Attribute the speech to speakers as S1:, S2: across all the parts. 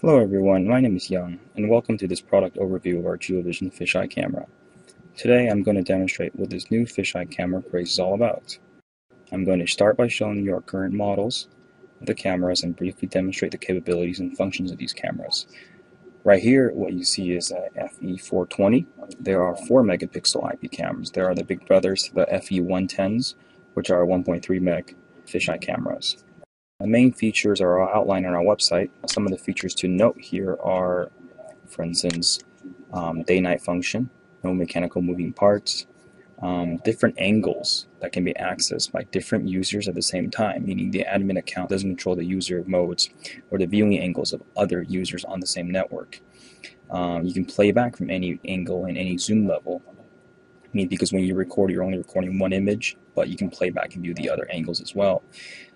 S1: Hello everyone, my name is Young, and welcome to this product overview of our GeoVision fisheye camera. Today I'm going to demonstrate what this new fisheye camera craze is all about. I'm going to start by showing you our current models of the cameras and briefly demonstrate the capabilities and functions of these cameras. Right here, what you see is a FE420. There are 4 megapixel IP cameras. There are the big brothers to the FE110s, which are 1.3 meg fisheye cameras. The main features are outlined on our website. Some of the features to note here are, for instance, day-night function, no mechanical moving parts, different angles that can be accessed by different users at the same time, meaning the admin account doesn't control the user modes or the viewing angles of other users on the same network. You can play back from any angle and any zoom level, because when you record, you're only recording one image, but you can play back and view the other angles as well.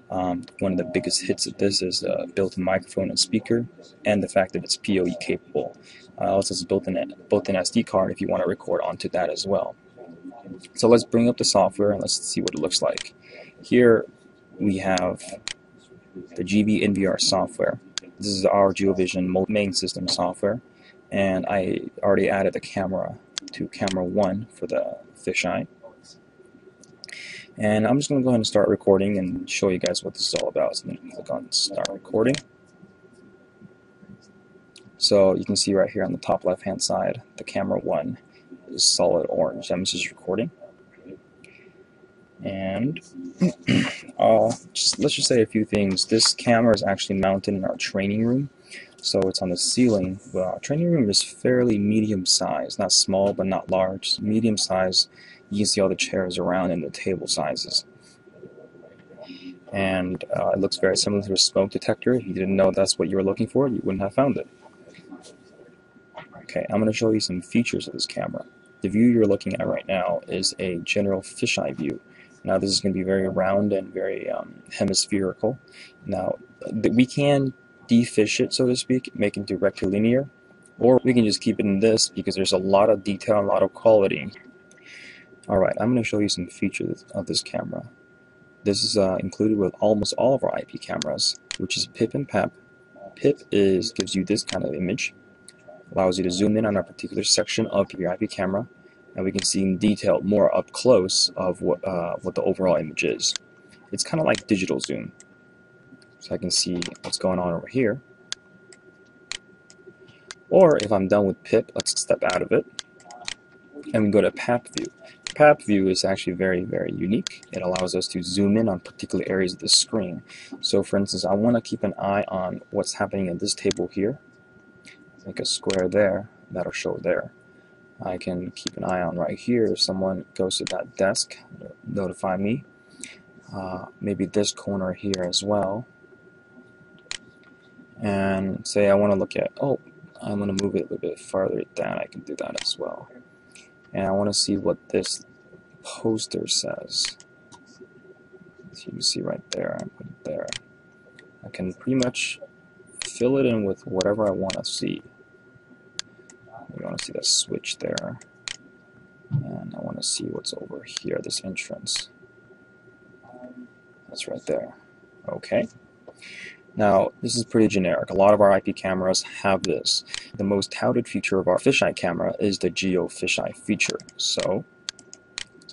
S1: One of the biggest hits of this is built-in microphone and speaker, and the fact that it's PoE capable. Also, it's built-in SD card if you want to record onto that as well. So let's bring up the software and let's see what it looks like. Here we have the GB NVR software. This is our GeoVision main system software, and I already added the camera to camera 1 for the fisheye. And I'm just going to go ahead and start recording and show you guys what this is all about. So I'm going to click on start recording. So you can see right here on the top left hand side, the camera 1 is solid orange. That means it's recording. And let's just say a few things. This camera is actually mounted in our training room. So it's on the ceiling. Well, our training room is fairly medium size, not small but not large, medium size. You can see all the chairs around and the table sizes. And it looks very similar to a smoke detector. If you didn't know that's what you were looking for, you wouldn't have found it. Okay, I'm going to show you some features of this camera. The view you're looking at right now is a general fisheye view. Now this is going to be very round and very hemispherical. Now we can defish it, so to speak, make it into rectilinear, or we can just keep it in this because there's a lot of detail and a lot of quality. Alright, I'm going to show you some features of this camera. This is included with almost all of our IP cameras, which is PIP and PAP. PIP gives you this kind of image, allows you to zoom in on a particular section of your IP camera, and we can see in detail more up close of what the overall image is. It's kind of like digital zoom. So I can see what's going on over here. Or if I'm done with PIP, let's step out of it and we go to PAP view. PAP view is actually very, very unique. It allows us to zoom in on particular areas of the screen. So for instance, I want to keep an eye on what's happening at this table here. Make a square there, that'll show there. I can keep an eye on right here. If someone goes to that desk, notify me. Maybe this corner here as well. And say I want to look at, I want to move it a little bit farther down, I can do that as well. And I want to see what this poster says. So you can see right there, I put it there. I can pretty much fill it in with whatever I want to see. I want to see that switch there. And I want to see what's over here, this entrance. That's right there. Okay. Now, this is pretty generic. A lot of our IP cameras have this. The most touted feature of our fisheye camera is the Geo Fisheye feature. So,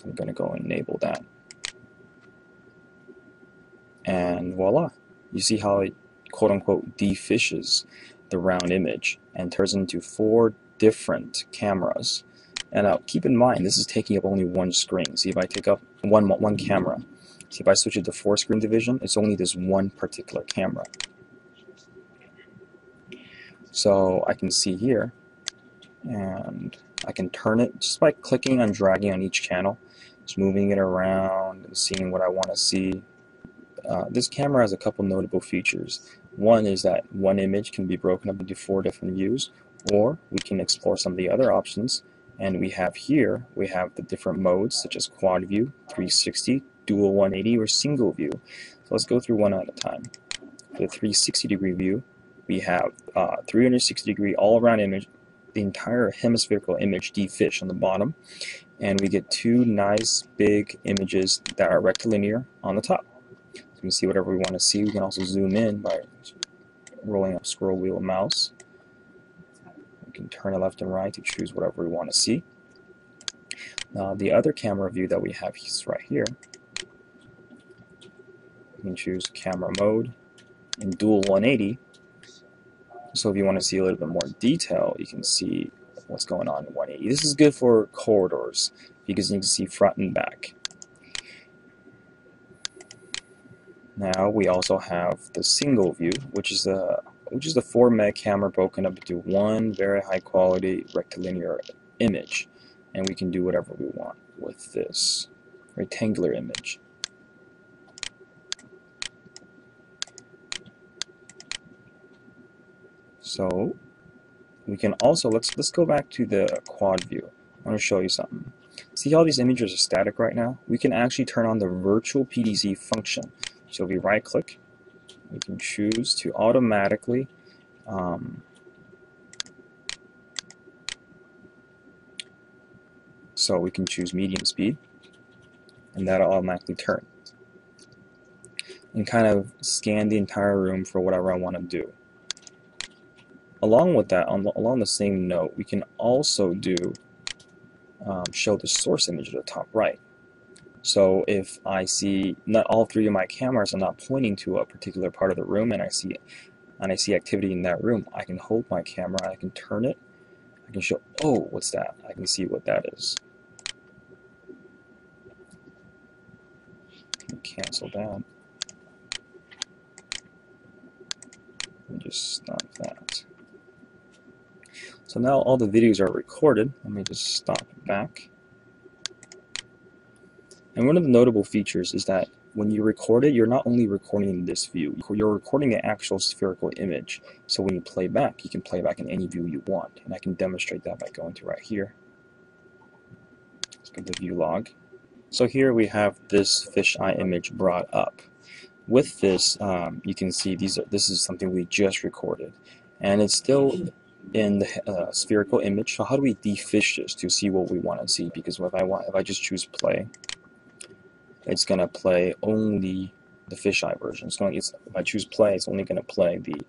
S1: I'm going to go and enable that. And voila. You see how it quote-unquote defishes the round image and turns into 4 different cameras. And now, keep in mind, this is taking up only one screen. See, if I take up one camera, see, if I switch it to 4-screen division, it's only this one particular camera. So I can see here, and I can turn it just by clicking and dragging on each channel, just moving it around and seeing what I want to see. This camera has a couple notable features. One is that one image can be broken up into 4 different views, or we can explore some of the other options. And we have here, we have the different modes such as quad view, 360, dual 180, or single view. So let's go through one at a time. For the 360-degree view, we have 360-degree all-around image, the entire hemispherical image defish on the bottom, and we get 2 nice big images that are rectilinear on the top. So we can see whatever we want to see. We can also zoom in by rolling up scroll wheel mouse. We can turn it left and right to choose whatever we want to see. Now the other camera view that we have is right here. We can choose camera mode and dual 180. So if you want to see a little bit more detail, you can see what's going on in 180. This is good for corridors because you can see front and back. Now we also have the single view, which is the 4 meg camera broken up into one very high quality rectilinear image, and we can do whatever we want with this rectangular image. So we can also let's go back to the quad view. I want to show you something. See how these images are static right now? We can actually turn on the virtual PDZ function. So if we right click, we can choose to automatically so we can choose medium speed, and that'll automatically turn and kind of scan the entire room for whatever I want to do. Along with that, along the same note, we can also do show the source image at the top right. So if I see not all 3 of my cameras are not pointing to a particular part of the room, and I see activity in that room, I can hold my camera, I can turn it, I can show, oh, what's that? I can see what that is. Cancel that. And just stop that. So now all the videos are recorded. Let me just stop it back. And one of the notable features is that when you record it, you're not only recording this view, you're recording the actual spherical image. So when you play back, you can play back in any view you want. And I can demonstrate that by going to right here. Let's go to view log. So here we have this fisheye image brought up. With this, you can see this is something we just recorded. And it's still in the spherical image. So how do we defish this to see what we want to see? Because if I just choose play, it's going to play only the fisheye version. If I choose play, it's only going to play the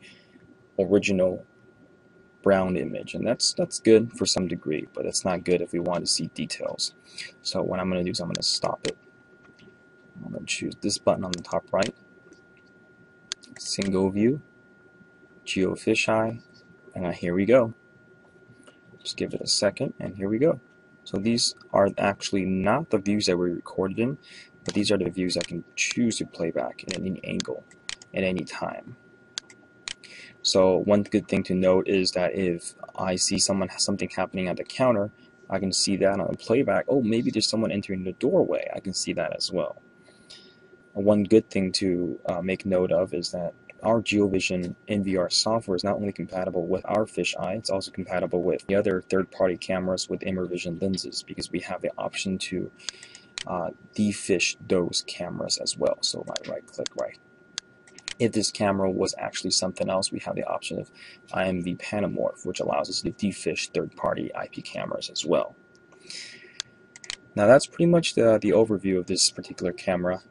S1: original brown image, and that's good for some degree, but it's not good if we want to see details. So what I'm going to do is I'm going to stop it. I'm going to choose this button on the top right, single view, geo fisheye, and here we go. Just give it a second, and here we go. So these are actually not the views that we recorded in, but these are the views I can choose to play back in any angle at any time. So one good thing to note is that if I see something happening at the counter, I can see that on the playback. Oh, maybe there's someone entering the doorway. I can see that as well. One good thing to make note of is that our GeoVision NVR software is not only compatible with our fisheye, it's also compatible with the other third-party cameras with Immervision lenses, because we have the option to defish those cameras as well. So if I right-click right, if this camera was actually something else, we have the option of IMV Panamorph, which allows us to defish third-party IP cameras as well. Now that's pretty much the overview of this particular camera.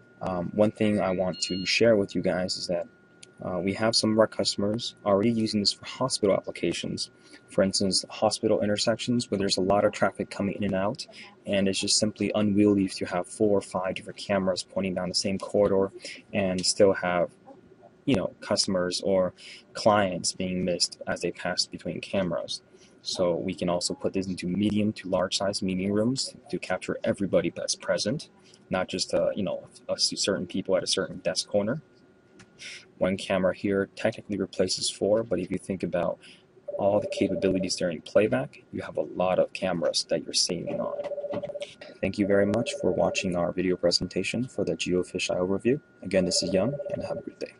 S1: One thing I want to share with you guys is that we have some of our customers already using this for hospital applications. For instance, hospital intersections where there's a lot of traffic coming in and out, and it's just simply unwieldy to have 4 or 5 different cameras pointing down the same corridor and still have, customers or clients being missed as they pass between cameras. So we can also put this into medium to large size meeting rooms to capture everybody that's present, not just certain people at a certain desk corner. One camera here technically replaces 4, but if you think about all the capabilities during playback, you have a lot of cameras that you're saving on. Thank you very much for watching our video presentation for the GeoFisheye overview. Again, this is Young, and have a great day.